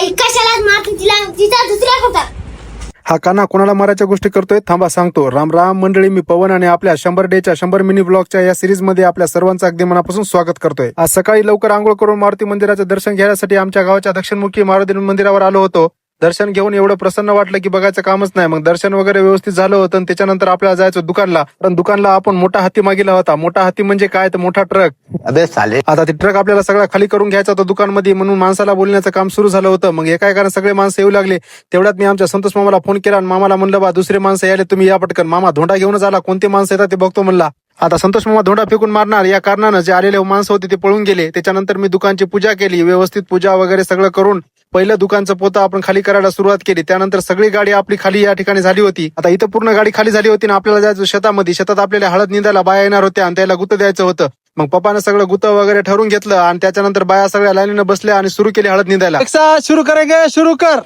आई कशाला मारते तिला, तिचा दुसऱ्या होता. हा काना कोणाला मारायच्या गोष्टी करतोय थांबा सांगतो. राम राम मंडळी, मी पवन आणि आपल्या 100 डेच्या 100 मिनी ब्लॉगच्या या सिरीज मध्ये आपल्या सर्वांचं अगदी मनापासून स्वागत करतोय. आज सकाळी लवकर आंघोळ करून मारुती मंदिराचं दर्शन घेण्यासाठी आमच्या गावाच्या दक्षिणमुखी मारुती मंदिरावर आलो होतो. दर्शन घेऊन एवढं प्रसन्न वाटलं की बघायचं कामच नाही. मग दर्शन वगैरे व्यवस्थित झालं होतं आणि त्याच्यानंतर आपल्याला जायचं दुकानला. पण दुकानला आपण मोठा हत्ती मागितला होता. मोठा हत्ती म्हणजे काय तर मोठा ट्रक. अबे साले, आता ते ट्रक आपल्याला सगळा खाली करून घ्यायचा होता दुकानमध्ये, म्हणून माणसाला बोलण्याचं काम सुरू झालं होतं. मग एका एकाने सगळे माणसं येऊ लागले. तेवढ्यात मी आमच्या संतोष मामाला फोन केला आणि मामाला म्हणलं बा दुसरे माणसं यायले, तुम्ही या पटकन. मामा धोंडा घेऊनच आला, कोणते माणसं येतात ते बघतो म्हणला. आता संतोष मामा धोंडा फेकून मारणार या कारणानं जे आलेले माणसं होते ते पळून गेले. त्याच्यानंतर मी दुकानची पूजा केली, व्यवस्थित पूजा वगैरे सगळं करून पहिलं दुकानचं पोतं आपण खाली करायला सुरुवात केली. त्यानंतर सगळी गाडी आपली खाली या ठिकाणी झाली होती. आता इथं पूर्ण गाडी खाली झाली होती ना आपल्याला जायचं शेतामध्ये. शेतात आपल्याला हळद निंदायला बाया येणार होत्या आणि त्याला गुतं द्यायचं होतं. मग पप्पानं सगळं गुतं वगैरे ठरवून घेतलं आणि त्याच्यानंतर बाया सगळ्या लाईनीनं बसल्या आणि सुरू केली हळद निंदायला. सुरू करेंगे, सुरू कर.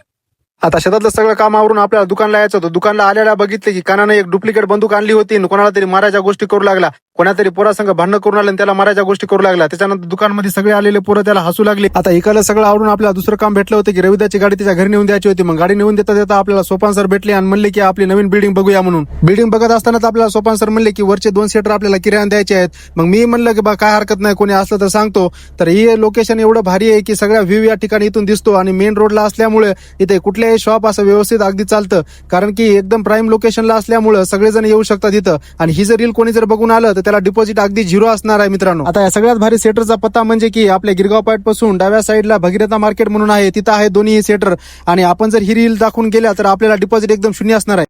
आता शेतातलं सगळं काम आवरून आपल्याला दुकानला यायचं होतं. दुकानला आल्याला बघितले की कानानं एक डुप्लिकेट बंदूक आणली होती आणि कोणाला तरी मारायच्या गोष्टी करू लागला. कोणातरी पोरासंग भांडण करून आलं आणि त्याला मारायच्या गोष्टी करू लागला. त्याच्यानंतर दुकानमध्ये सगळे आलेले पोरं त्याला हसू लागले. आता इकडलं सगळं आवरून आपल्याला दुसरं काम भेटलं होतं की रविदाची गाडी त्याच्या घरी नेऊन द्यायची होती. मग गाडी नेऊन देता देता आपल्याला सोपान सर भेटले आणि म्हणले की आपली नवीन बिल्डिंग बघूया म्हणून. बिल्डिंग बघत असतानाच आपल्याला सोपान सर म्हणले की वरचे 2 सीटर आपल्याला किराणा द्यायचे आहेत. मग मी म्हणलं की बा काय हरकत नाही, कोणी असलं तर सांगतो. तर हे लोकेशन एवढं भारी आहे की सगळ्या व्ह्यू या ठिकाणी इथून दिसतो आणि मेन रोडला असल्यामुळे इथे कुठल्याही शॉप असं व्यवस्थित अगदी चालतं, कारण की एकदम प्राईम लोकेशनला असल्यामुळे सगळेजण येऊ शकतात इथं. आणि ही जर रील कोणी जर बघून आलं तर त्याला डिपॉझिट अगदी 0 असणार आहे मित्रांनो. आता या सगळ्यात भारी सेटरचा पत्ता म्हणजे की आपल्या गिरगाव पॉईंट पासून डाव्या साईडला भगीरथा मार्केट म्हणून आहे, तिथं आहे दोन्ही सेटर. आणि आपण जर ही रील दाखवून गेल्या तर आपल्याला डिपॉझिट एकदम 0 असणार आहे.